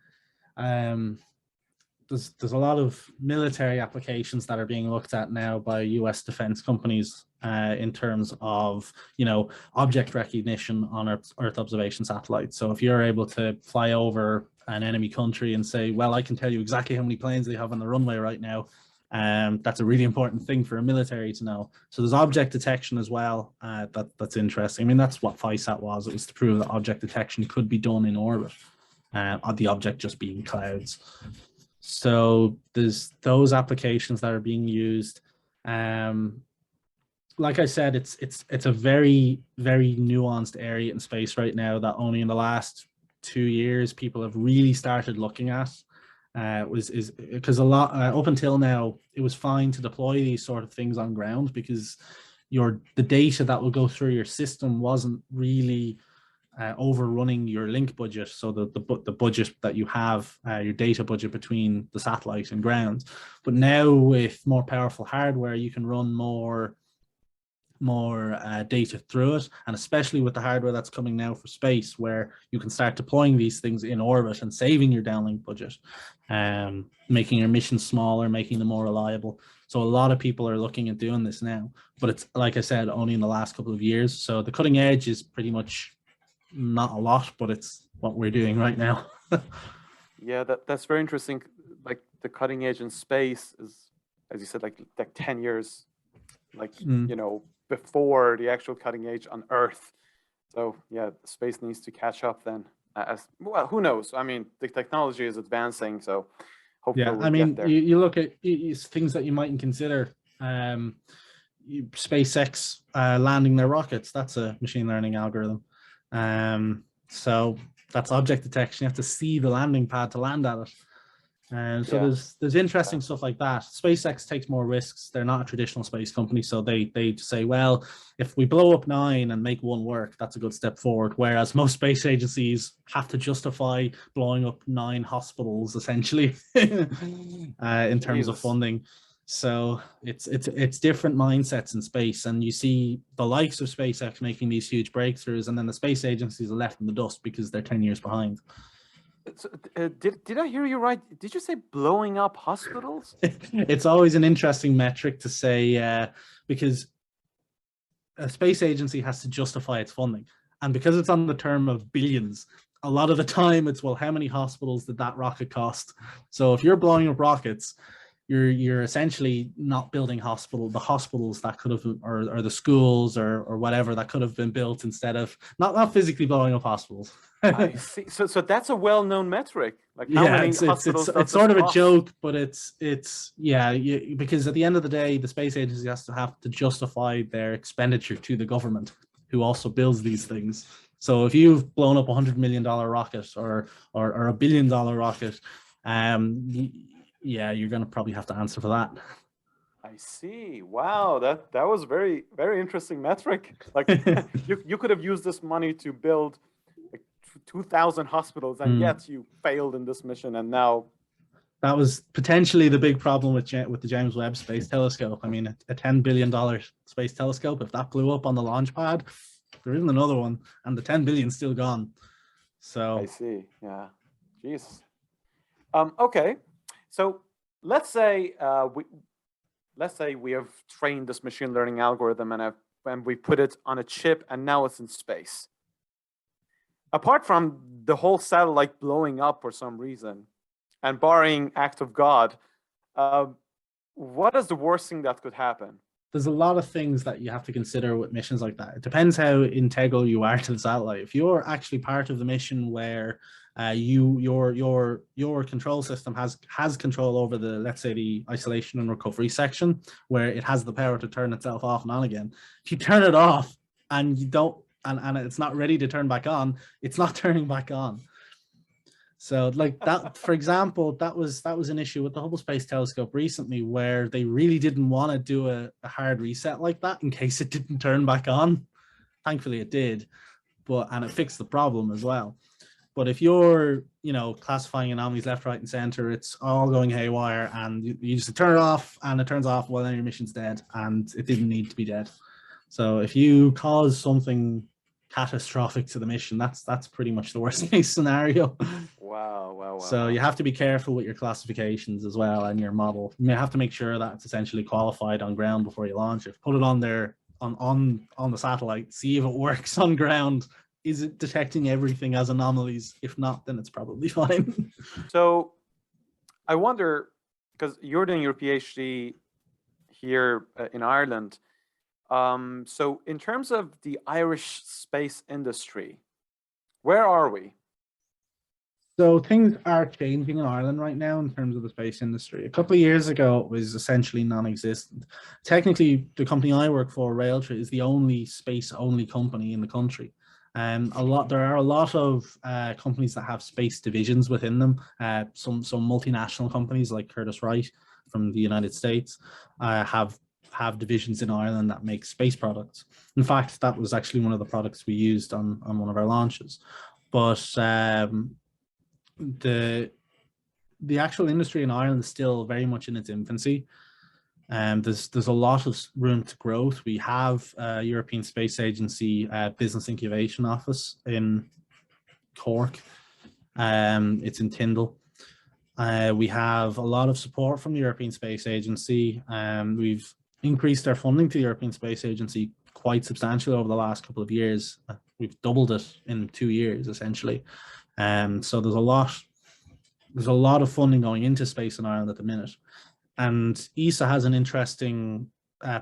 there's a lot of military applications that are being looked at now by U.S. defense companies in terms of, you know, object recognition on Earth observation satellites. So if you're able to fly over an enemy country and say, well, I can tell you exactly how many planes they have on the runway right now, that's a really important thing for a military to know. So there's object detection as well. That's interesting. I mean, that's what FISAT was. It was to prove that object detection could be done in orbit, the object just being clouds. So there's those applications that are being used. Like I said, it's a very nuanced area in space right now that only in the last 2 years people have really started looking at. Is because a lot up until now it was fine to deploy these sort of things on ground because the data that will go through your system wasn't really overrunning your link budget, so the budget that you have, your data budget between the satellite and ground. But now with more powerful hardware, you can run more data through it, and especially with the hardware that's coming now for space, where you can start deploying these things in orbit and saving your downlink budget, making your missions smaller, making them more reliable. So a lot of people are looking at doing this now, but it's, like I said, only in the last couple of years. So the cutting edge is pretty much not a lot, but it's what we're doing right now. Yeah, that's very interesting. Like the cutting edge in space is, as you said, like 10 years, like you know, before the actual cutting edge on Earth. So yeah, space needs to catch up then. As well, who knows? I mean, the technology is advancing, so hopefully Yeah, we'll I get mean, there. you look at things that you mightn't consider. SpaceX landing their rockets, that's a machine learning algorithm. So that's object detection. You have to see the landing pad to land at it. And so Yeah, there's interesting stuff like that. SpaceX takes more risks. They're not a traditional space company, so they say, well, if we blow up 9 and make one work, that's a good step forward. Whereas most space agencies have to justify blowing up 9 hospitals essentially in terms of Jesus. funding. So it's different mindsets in space, and you see the likes of SpaceX making these huge breakthroughs, and then the space agencies are left in the dust because they're 10 years behind. So, did I hear you right? Did you say blowing up hospitals? It's always an interesting metric to say because a space agency has to justify its funding, and because it's on the term of billions, a lot of the time it's, well, how many hospitals did that rocket cost? So if you're blowing up rockets, you're essentially not building the hospitals that could have, or the schools or whatever that could have been built instead of not physically blowing up hospitals. I see. So that's a well-known metric. Like how Yeah, many it's it's it's hospitals does it's this sort of a cost? joke, but it's yeah, because at the end of the day, the space agency has to have to justify their expenditure to the government, who also builds these things. So if you've blown up $100 million rocket or $1 billion rocket, um, yeah, you're gonna probably have to answer for that. I see. Wow, that was very very interesting metric. Like you could have used this money to build like 2,000 hospitals, and Mm. yet you failed in this mission, and now That was potentially the big problem with the James Webb Space Telescope. I mean, a $10 billion space telescope, if that blew up on the launch pad, there isn't another one, and the 10 billion still gone. I So see. Yeah. Jeez. Okay. So let's say we have trained this machine learning algorithm and we put it on a chip and now it's in space. Apart from the whole satellite blowing up for some reason, and barring act of God, uh, what is the worst thing that could happen? there's a lot of things that you have to consider with missions like that. It depends how integral you are to the satellite. If you're actually part of the mission where your control system has control over the, let's say, the isolation and recovery section, where it has the power to turn itself off and on again. If you turn it off and you don't, and it's not ready to turn back on, it's not turning back on. So like that, for example, that was an issue with the Hubble Space Telescope recently, where they really didn't want to do a hard reset like that in case it didn't turn back on. Thankfully it did, and it fixed the problem as well. But if you're, classifying anomalies left, right, and center, it's all going haywire, and you just turn it off, and it turns off. Well, then your mission's dead, and it didn't need to be dead. So if you cause something catastrophic to the mission, that's pretty much the worst case scenario. Wow, wow, wow, So you wow. have to be careful with your classifications as well and your model. You have to make sure that it's essentially qualified on ground before you launch it. Put it on there on the satellite, see if it works on ground. Is it detecting everything as anomalies? If not, then it's probably fine. So I wonder, because you're doing your PhD here in Ireland. So in terms of the Irish space industry, where are we? So things are changing in Ireland right now in terms of the space industry. A couple of years ago, it was essentially non-existent. Technically, the company I work for, Railtra, is the only space-only company in the country. There are a lot of companies that have space divisions within them. Some multinational companies like Curtiss-Wright from the United States have divisions in Ireland that make space products. In fact, that was actually one of the products we used on one of our launches. But the actual industry in Ireland is still very much in its infancy. There's a lot of room to growth. We have a European Space Agency business incubation office in Cork. It's in Tyndall. We have a lot of support from the European Space Agency. We've increased our funding to the European Space Agency quite substantially over the last couple of years. We've doubled it in 2 years, essentially. So there's a lot of funding going into space in Ireland at the minute. And ESA has an interesting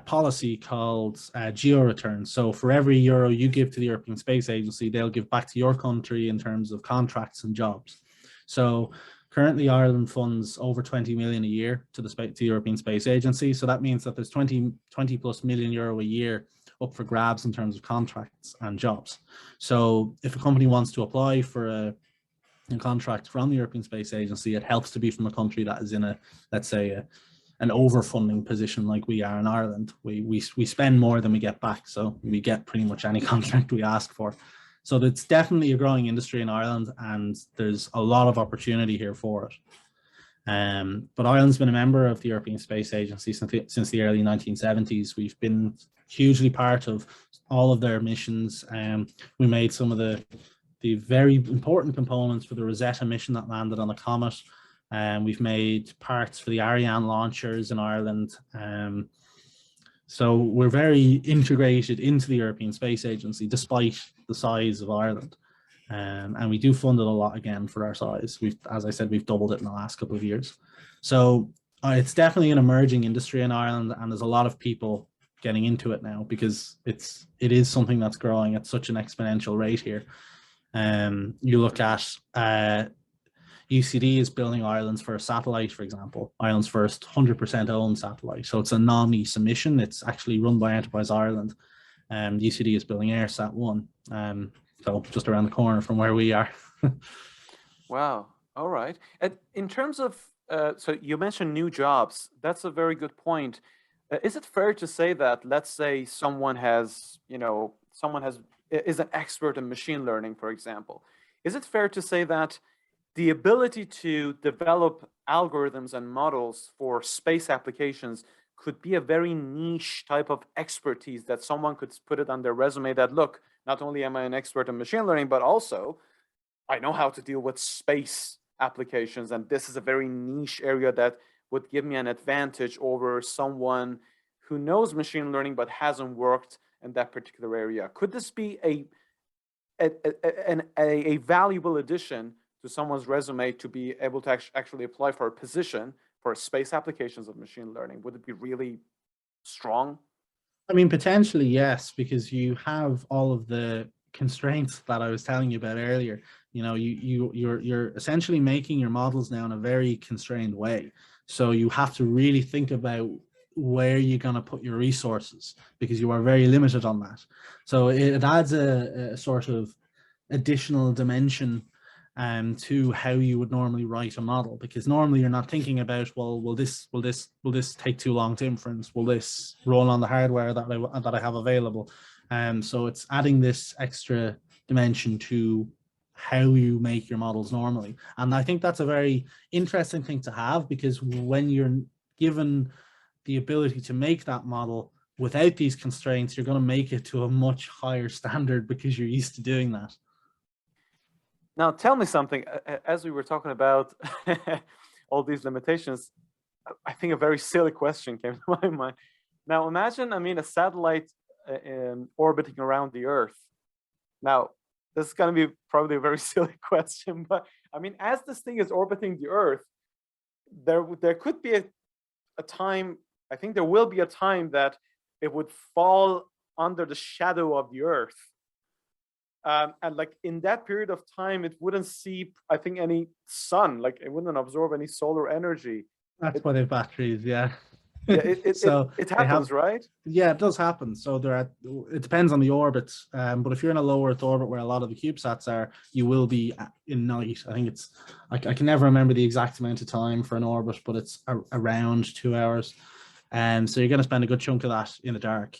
policy called geo return. So for every euro you give to the European Space Agency, they'll give back to your country in terms of contracts and jobs. So currently Ireland funds over 20 million a year to the European Space Agency. So that means that there's 20 plus million euro a year up for grabs in terms of contracts and jobs. So if a company wants to apply for a contract from the European Space Agency, it helps to be from a country that is in let's say, an overfunding position like we are in Ireland. We spend more than we get back, so we get pretty much any contract we ask for. So it's definitely a growing industry in Ireland, and there's a lot of opportunity here for it. But Ireland's been a member of the European Space Agency since the early 1970s. We've been hugely part of all of their missions. We made some of the very important components for the Rosetta mission that landed on the comet. We've made parts for the Ariane launchers in Ireland. So we're very integrated into the European Space Agency, despite the size of Ireland. And we do fund it a lot again for our size. As I said, we've doubled it in the last couple of years. So It's definitely an emerging industry in Ireland, and there's a lot of people getting into it now because it is something that's growing at such an exponential rate here. You look Mhm. at UCD is building Ireland's first satellite, for example, Ireland's first 100% owned satellite. So it's a non mission. It's actually run by Enterprise Ireland. UCD is building AirSat 1. So just around the corner from where we are. Wow. All right. And in terms of, so you mentioned new jobs. That's a very good point. Is it fair to say that, let's say someone has, is an expert in machine learning, for example. Is it fair to say that the ability to develop algorithms and models for space applications could be a very niche type of expertise that someone could put it on their resume that, look, not only am I an expert in machine learning, but also I know how to deal with space applications, and this is a very niche area that would give me an advantage over someone who knows machine learning but hasn't worked in that particular area. Could this be a valuable addition to someone's resume to be able to actually apply for a position for space applications of machine learning? Would it be really strong? I mean, potentially, yes, because you have all of the constraints that I was telling you about earlier. You know, you're essentially making your models now in a very constrained way. So you have to really think about where you're going to put your resources because you are very limited on that. So it adds a sort of additional dimension to how you would normally write a model, because normally you're not thinking about, well, will this take too long to inference? Will this run on the hardware that I have available? So it's adding this extra dimension to how you make your models normally. And I think that's a very interesting thing to have, because when you're given the ability to make that model without these constraints, you're going to make it to a much higher standard because you're used to doing that. Now, tell me something. As we were talking about all these limitations, I think a very silly question came to my mind. Now, imagine, I mean, a satellite orbiting around the Earth. Now, this is going to be probably a very silly question, but I mean, as this thing is orbiting the Earth, there could be a time, I think there will be a time that it would fall under the shadow of the Earth. And like in that period of time, it wouldn't see, I think, any sun, like it wouldn't absorb any solar energy. That's It, why they have batteries, yeah. yeah, it They have, happens, right? yeah, it does happen. So it depends on the orbits. But if you're in a low Earth orbit where a lot of the CubeSats are, you will be in night. I think I can never remember the exact amount of time for an orbit, but it's around 2 hours. So you're going to spend a good chunk of that in the dark.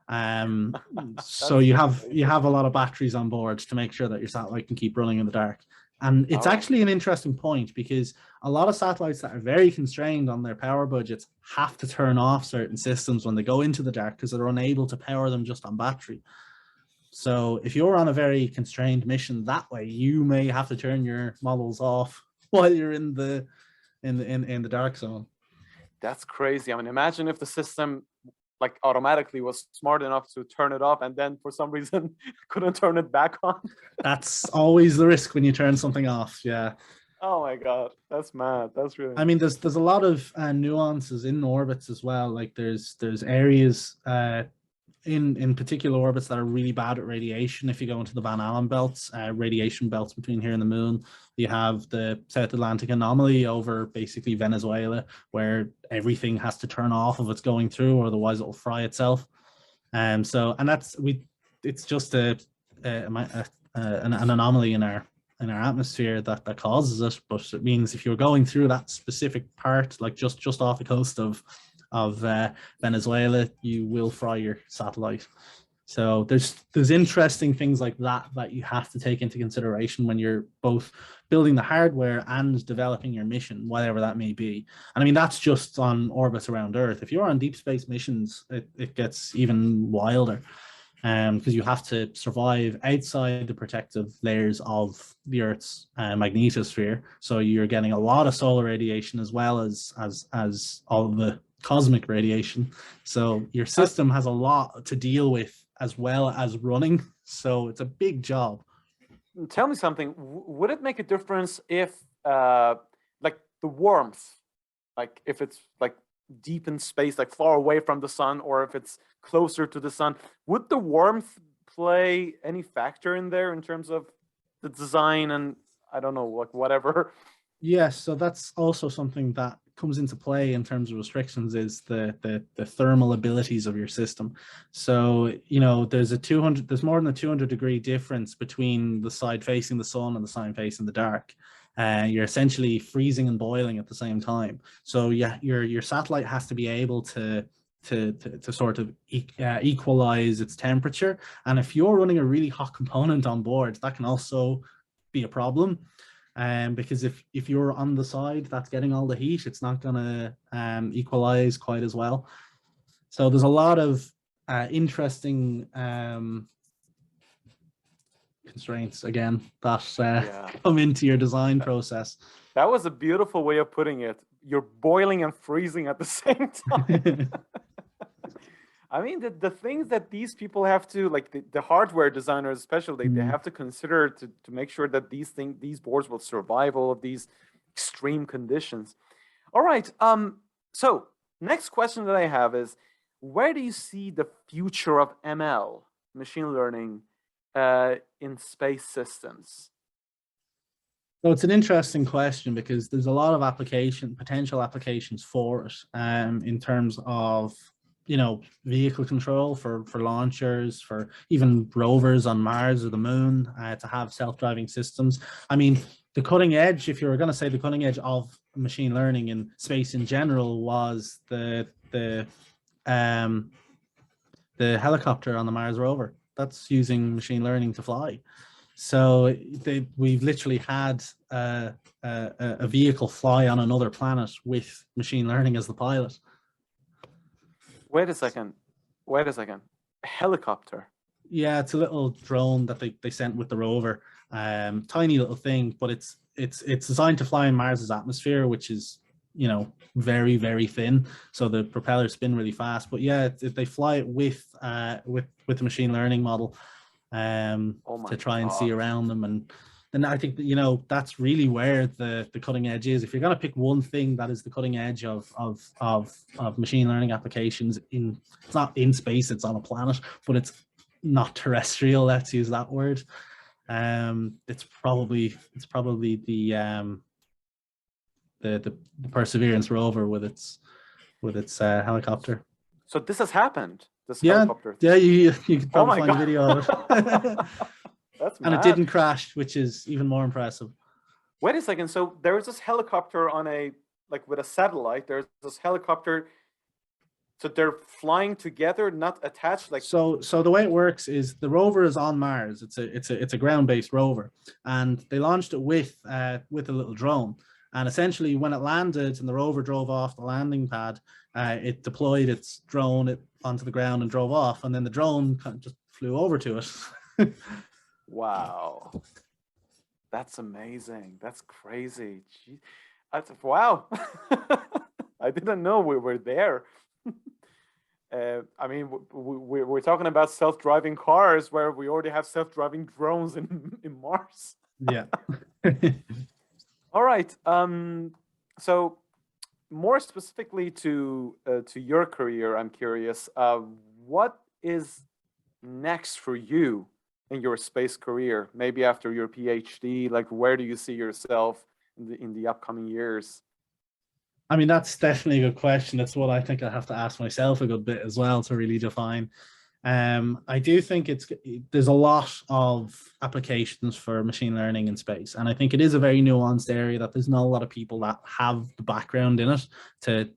Um, so That's you fascinating. have a lot of batteries on board to make sure that your satellite can keep running in the dark. And it's All right. actually an interesting point, because a lot of satellites that are very constrained on their power budgets have to turn off certain systems when they go into the dark because they're unable to power them just on battery. So if you're on a very constrained mission that way, you may have to turn your models off while you're in the dark zone. That's crazy. I mean, imagine if the system like automatically was smart enough to turn it off and then for some reason couldn't turn it back on. That's always the risk when you turn something off. Yeah. Oh my God, that's mad. That's really I mad. mean, there's a lot of nuances in orbits as well. Like there's areas in particular orbits that are really bad at radiation. If you go into the Van Allen belts, radiation belts between here and the moon, you have the South Atlantic anomaly over basically Venezuela, where everything has to turn off if it's going through, or otherwise it'll fry itself. And it's just an anomaly in our atmosphere that causes it. But it means if you're going through that specific part, like just off the coast of Venezuela, you will fry your satellite. So there's interesting things like that you have to take into consideration when you're both building the hardware and developing your mission, whatever that may be. And I mean, that's just on orbits around Earth. If you're on deep space missions, it gets even wilder, because you have to survive outside the protective layers of the Earth's magnetosphere. So you're getting a lot of solar radiation as well as all of the cosmic radiation. So your Uh, system has a lot to deal with as well as running. So it's a big job. Tell me something. Would it make a difference if, like, the warmth? like if it's like deep in space, like far away from the sun, or if it's closer to the sun. Would the warmth play any factor in there in terms of the design and I don't know, like whatever? Yes, so that's also something that comes into play in terms of restrictions is the thermal abilities of your system. So, you know, there's more than a 200-degree difference between the side facing the sun and the side facing the dark. You're essentially freezing and boiling at the same time. So yeah, your satellite has to be able to sort of equalize its temperature. And if you're running a really hot component on board, that can also be a problem. Because if you're on the side that's getting all the heat, it's not going to equalize quite as well. So there's a lot of interesting constraints again that come into your design process. That was a beautiful way of putting it. You're boiling and freezing at the same time. I mean, the things that these people have to, like the hardware designers especially, they have to consider to make sure that these boards will survive all of these extreme conditions. All right. So next question that I have is, where do you see the future of ML, machine learning, in space systems? So it's an interesting question because there's a lot of potential applications for it, in terms of, you know, vehicle control for launchers, for even rovers on Mars or the moon, to have self-driving systems. I mean, the cutting edge, if you were going to say the cutting edge of machine learning in space in general, was the helicopter on the Mars rover. That's using machine learning to fly. So we've literally had a vehicle fly on another planet with machine learning as the pilot. Wait a second. Wait a second. A helicopter? Yeah, it's a little drone that they sent with the rover. Tiny little thing, but it's designed to fly in Mars's atmosphere, which is, you know, very, very thin. So the propellers spin really fast. But yeah, they fly it with the machine learning model, to try and see around them. And then I think that, you know, that's really where the cutting edge is. If you're going to pick one thing that is the cutting edge of machine learning applications, it's not in space, it's on a planet, but it's not terrestrial, let's use that word. It's probably the Perseverance rover with its helicopter. So this has happened. This yeah, helicopter. Yeah, you could probably find a video of it. That's and mad. It didn't crash, which is even more impressive. Wait a second. So there is this helicopter on with a satellite. There's this helicopter. So they're flying together, not attached. So the way it works is the rover is on Mars. It's a ground-based rover, and they launched it with a little drone. And essentially, when it landed and the rover drove off the landing pad, it deployed its drone onto the ground and drove off. And then the drone just flew over to it. Wow. That's amazing. That's crazy. Gee. Wow. I didn't know we were there. I mean, we're talking about self-driving cars where we already have self-driving drones in Mars. Yeah. All right. So more specifically to your career, I'm curious, what is next for you in your space career? Maybe after your PhD, like where do you see yourself in the upcoming years? I mean, that's definitely a good question. That's what I think I have to ask myself a good bit as well to really define. I do think there's a lot of applications for machine learning in space, and I think it is a very nuanced area that there's not a lot of people that have the background in it to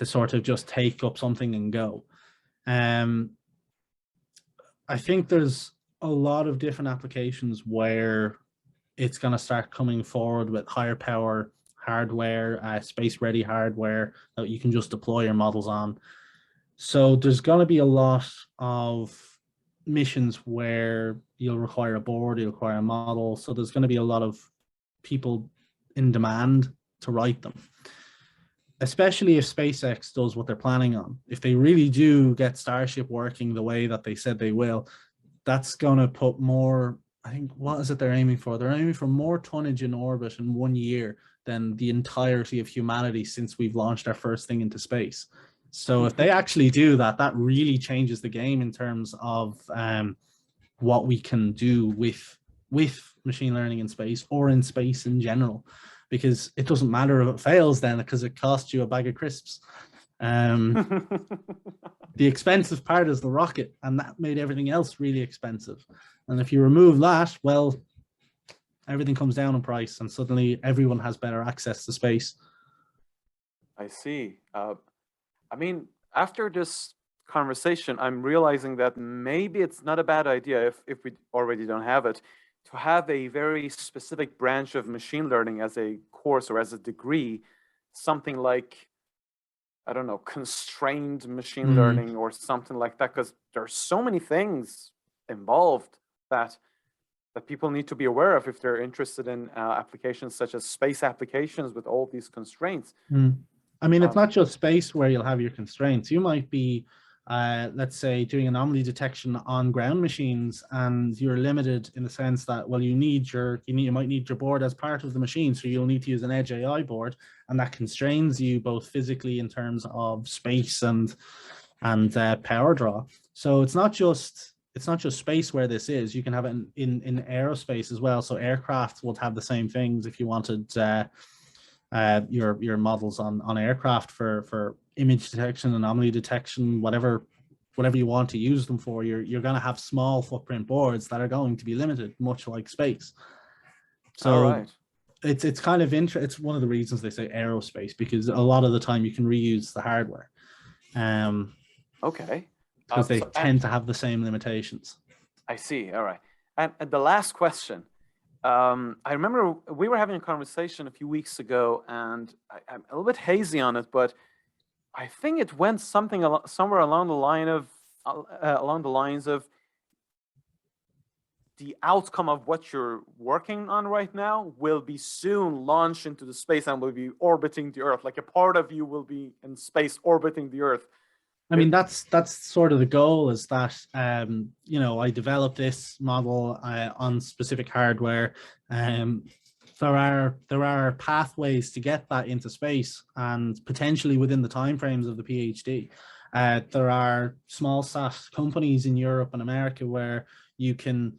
sort of just take up something and go. I think there's a lot of different applications where it's going to start coming forward with higher power hardware, space ready hardware that you can just deploy your models on. So there's going to be a lot of missions where you'll require a board, you'll require a model. So there's going to be a lot of people in demand to write them, especially if SpaceX does what they're planning on. If they really do get Starship working the way that they said they will, that's going to put more, I think, what is it they're aiming for? They're aiming for more tonnage in orbit in 1 year than the entirety of humanity since we've launched our first thing into space. So if they actually do that, that really changes the game in terms of what we can do with machine learning in space or in space in general, because it doesn't matter if it fails then because it costs you a bag of crisps. The expensive part is the rocket, and that made everything else really expensive. And if you remove that, well, everything comes down in price, and suddenly everyone has better access to space. I see. I mean, after this conversation, I'm realizing that maybe it's not a bad idea, if we already don't have it, to have a very specific branch of machine learning as a course or as a degree, something like, I don't know, constrained machine learning or something like that, because there's so many things involved that people need to be aware of if they're interested in applications such as space applications with all these constraints. I mean, it's not just space where you'll have your constraints. You might be, let's say, doing anomaly detection on ground machines, and you're limited in the sense that, well, you might need your board as part of the machine, so you'll need to use an edge AI board, and that constrains you both physically in terms of space and power draw. So it's not just space where this is. You can have it in aerospace as well. So aircraft would have the same things if you wanted your models on aircraft for image detection, anomaly detection, whatever you want to use them for. You're going to have small footprint boards that are going to be limited, much like space. So all right. It's kind of it's one of the reasons they say aerospace, because a lot of the time you can reuse the hardware. Okay. Because they tend to have the same limitations. I see. All right. And the last question. I remember we were having a conversation a few weeks ago, and I'm a little bit hazy on it, but I think it went somewhere along the lines of the outcome of what you're working on right now will be soon launched into the space and will be orbiting the Earth. Like a part of you will be in space orbiting the Earth. I mean, that's sort of the goal, is that, I developed this model on specific hardware. There are pathways to get that into space, and potentially within the timeframes of the PhD. There are small sat companies in Europe and America where you can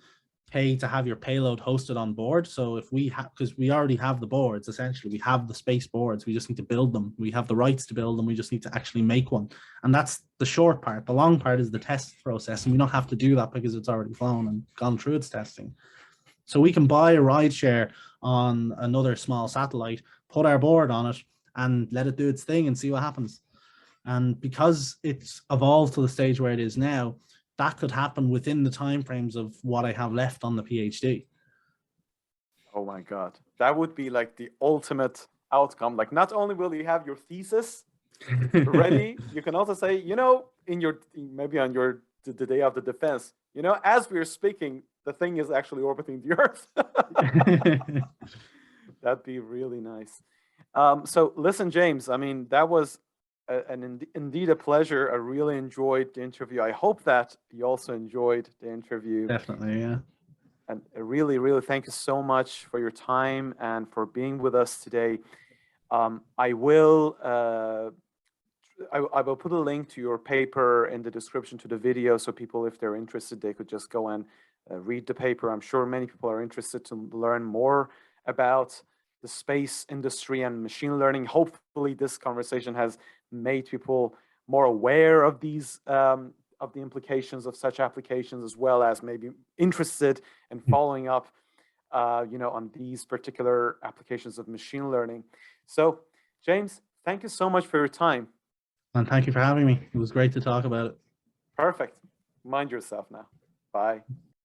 pay to have your payload hosted on board. So if we have, because we already have the boards, essentially, we have the space boards, we just need to build them. We have the rights to build them. We just need to actually make one. And that's the short part. The long part is the test process. And we don't have to do that because it's already flown and gone through its testing. So we can buy a ride share on another small satellite, put our board on it, and let it do its thing and see what happens. And because it's evolved to the stage where it is now, that could happen within the timeframes of what I have left on the PhD. Oh my God. That would be like the ultimate outcome. Like, not only will you have your thesis ready, you can also say, maybe on the day of the defense, as we're speaking, the thing is actually orbiting the Earth. That'd be really nice. So listen, James, I mean, that was indeed a pleasure. I really enjoyed the interview. I hope that you also enjoyed the interview. Definitely, yeah. And really, really thank you so much for your time and for being with us today. I will put a link to your paper in the description to the video, so people, if they're interested, they could just go and read the paper. I'm sure many people are interested to learn more about the space industry and machine learning. Hopefully this conversation has made people more aware of these of the implications of such applications, as well as maybe interested in following up on these particular applications of machine learning. So James, thank you so much for your time. And thank you for having me. It was great to talk about it. Perfect. Mind yourself now. Bye.